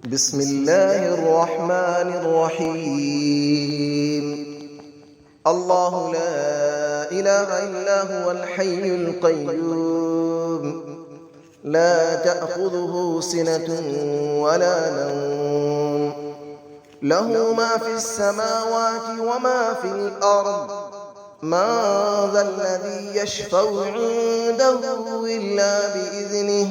بسم الله الرحمن الرحيم. الله لا إله إلا هو الحي القيوم، لا تأخذه سنة ولا نوم، له ما في السماوات وما في الأرض. من ذا الذي يشفع عنده إلا بإذنه،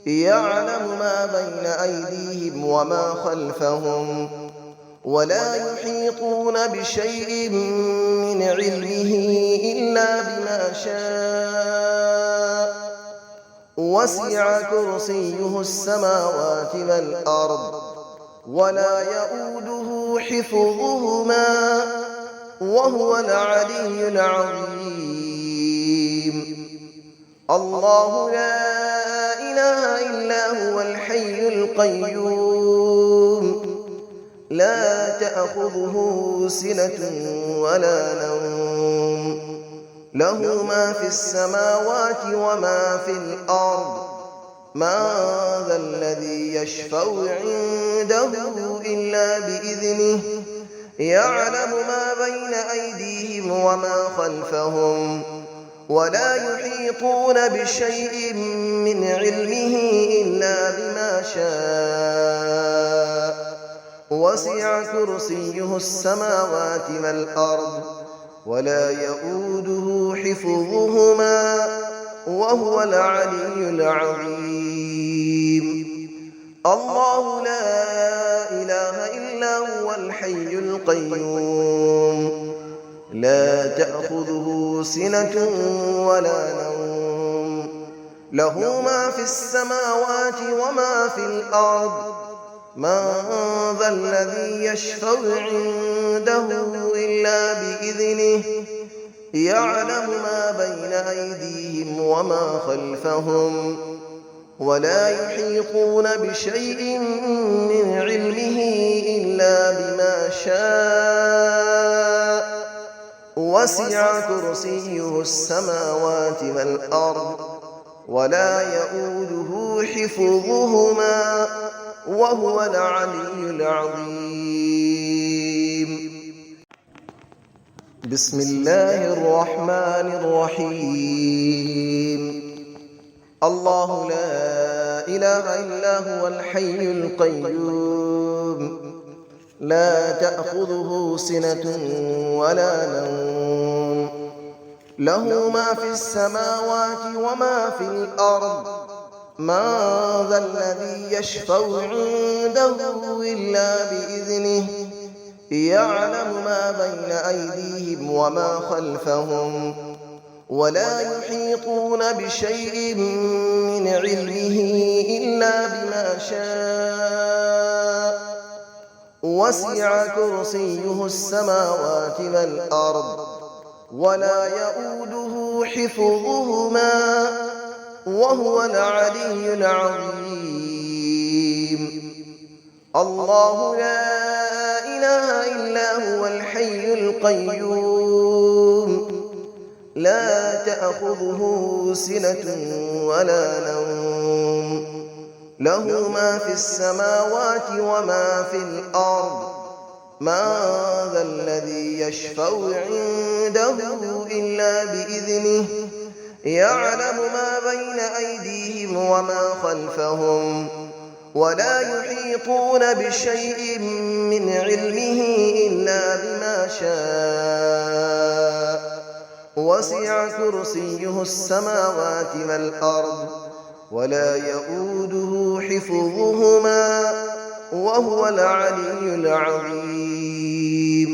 يعلم ما بين أيديهم وما خلفهم، ولا يحيطون بشيء من علمه إلا بما شاء. وسع كرسيه السماوات والأرض، ولا يؤوده حفظهما، وهو العلي العظيم. الله لا إله إلا هو الحي القيوم، لا تأخذه سنة ولا نوم، له ما في السماوات وما في الأرض. من ذا الذي يشفع عنده إلا بإذنه، يعلم ما بين أيديهم وما خلفهم، ولا يحيطون بشيء من علمه إلا بما شاء. وسع كرسيه السماوات والأرض، ولا يؤوده حفظهما، وهو العلي العظيم. الله لا إله إلا هو الحي القيوم، لا تأخذه سنة ولا نوم، له ما في السماوات وما في الأرض. من ذا الذي يشفع عنده إلا بإذنه، يعلم ما بين أيديهم وما خلفهم، ولا يحيطون بشيء من علمه إلا بما شاء. وسع كرسيه السماوات والأرض، ولا يؤوده حفظهما، وهو العلي العظيم. بسم الله الرحمن الرحيم. الله لا إله إلا هو الحي القيوم، لا تأخذه سنة ولا نوم، له ما في السماوات وما في الأرض. من ذا الذي يشفع عنده إلا بإذنه، يعلم ما بين أيديهم وما خلفهم، ولا يحيطون بشيء من علمه إلا بما شاء. وسع كرسيه السماوات والأرض، ولا يؤوده حفظهما، وهو العلي العظيم. الله لا إله إلا هو الحي القيوم، لا تأخذه سنة ولا نوم، له ما في السماوات وما في الأرض. من ذا الذي يشفع عنده إلا بإذنه، يعلم ما بين أيديهم وما خلفهم، ولا يحيطون بشيء من علمه إلا بما شاء. وسع كرسيه السماوات والأرض، ولا يؤوده حفظهما، وهو العلي العظيم.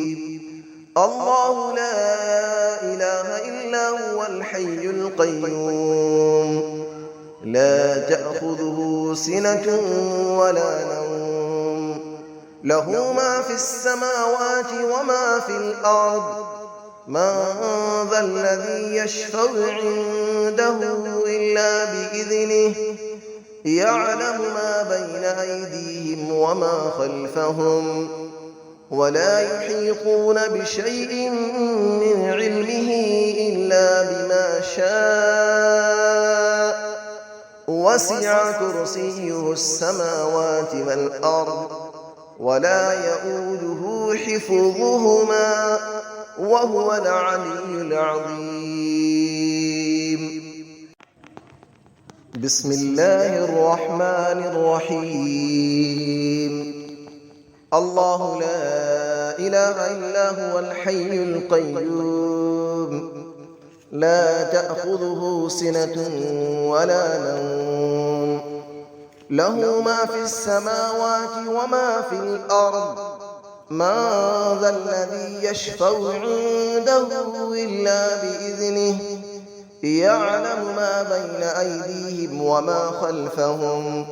الله لا إله إلا هو الحي القيوم، لا تأخذه سنة ولا نوم، له ما في السماوات وما في الأرض. من ذا الذي يشفع عنده إلا بإذنه، يعلم ما بين أيديهم وما خلفهم، ولا يحيطون بشيء من علمه إلا بما شاء. وسع كرسيه السماوات والأرض ولا يؤوده حفظهما وهو العلي العظيم. بسم الله الرحمن الرحيم. الله لا إله إلا هو الحي القيوم لا تأخذه سنة ولا نوم له ما في السماوات وما في الأرض من ذا الذي يشفع عنده إلا بإذنه يعلم ما بين أيديهم وما خلفهم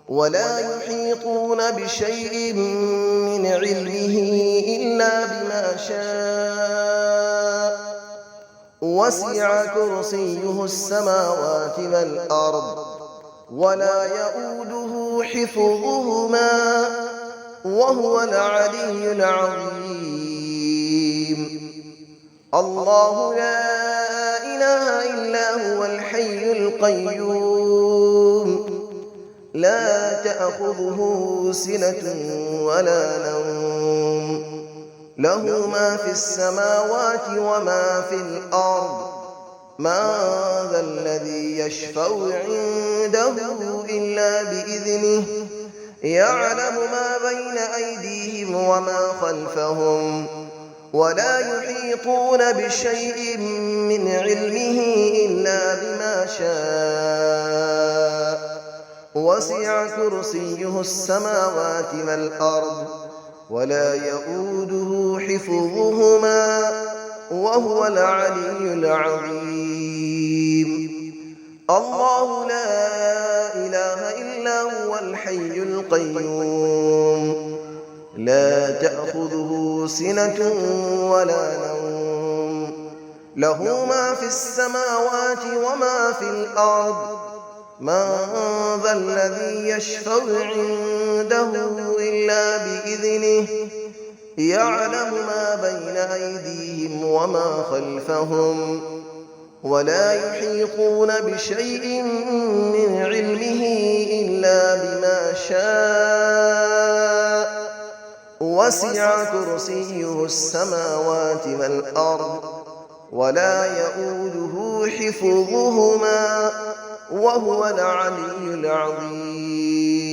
ولا يحيطون بشيء من علمه إلا بما شاء وسع كرسيه السماوات والأرض ولا يؤوده حفظهما وهو العلي العظيم. الله لا إله إلا هو الحي القيوم لا تأخذه سنة ولا نوم له ما في السماوات وما في الأرض من ذا الذي يشفع عنده إلا بإذنه يعلم ما بين أيديهم وما خلفهم ولا يحيطون بشيء من علمه إلا بما شاء وسع كرسيه السماوات والأرض ولا يؤوده حفظهما وهو العلي العظيم. الله لا إله إلا هو الحي القيوم لا تأخذه سنة ولا نوم له ما في السماوات وما في الأرض من ذا الذي يشفع عنده إلا بإذنه يعلم ما بين أيديهم وما خلفهم ولا يحيطون بشيء من علمه إلا بما شاء وسع كرسيه السماوات والأرض ولا يؤوده حفظهما وهو العلي العظيم.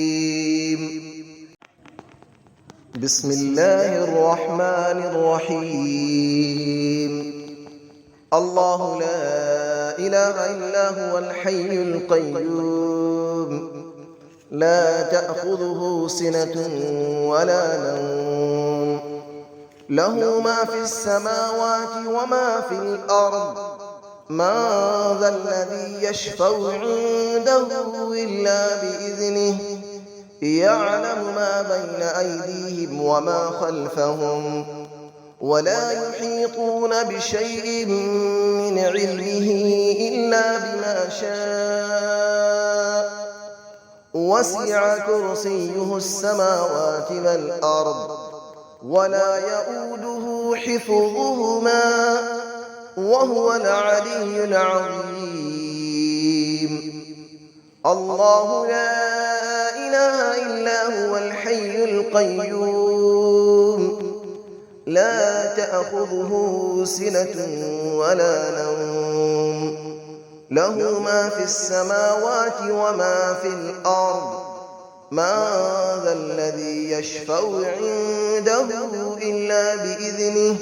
بسم الله الرحمن الرحيم. الله لا إله إلا هو الحي القيوم لا تأخذه سنة ولا نوم له ما في السماوات وما في الأرض من ذا الذي يشفع عنده إلا بإذنه يعلم ما بين أيديهم وما خلفهم ولا يحيطون بشيء من علمه إلا بما شاء وسع كرسيه السماوات والأرض ولا يؤوده حفظهما وهو العلي العظيم. الله لا إله إلا هو الحي القيوم لا تأخذه سنة ولا نوم له ما في السماوات وما في الأرض من ذا الذي يشفع عنده إلا بإذنه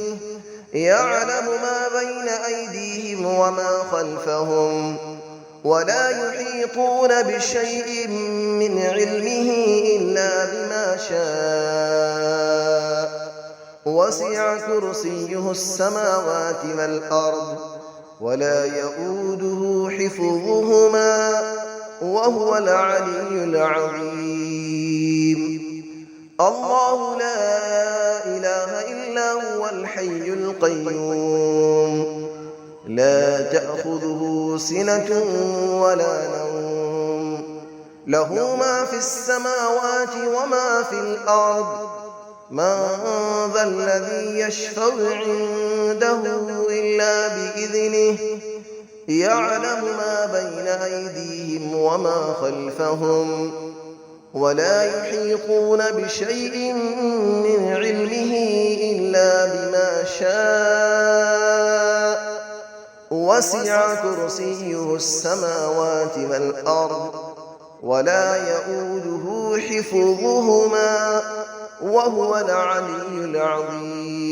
يعلم ما بين أيديهم وما خلفهم ولا يحيطون بشيء من علمه إلا بما شاء وسع كرسيه السماوات والأرض ولا يؤوده حفظهما وهو العلي العظيم. الله لا إله إلا هو الحي القيوم لا تأخذه سنة ولا نوم له ما في السماوات وما في الأرض من ذا الذي يشفع عنده إلا بإذنه يعلم ما بين أيديهم وما خلفهم ولا يحيطون بشيء من علمه إلا بما شاء وسع كرسيه السماوات والأرض ولا يئوده حفظهما وهو العلي العظيم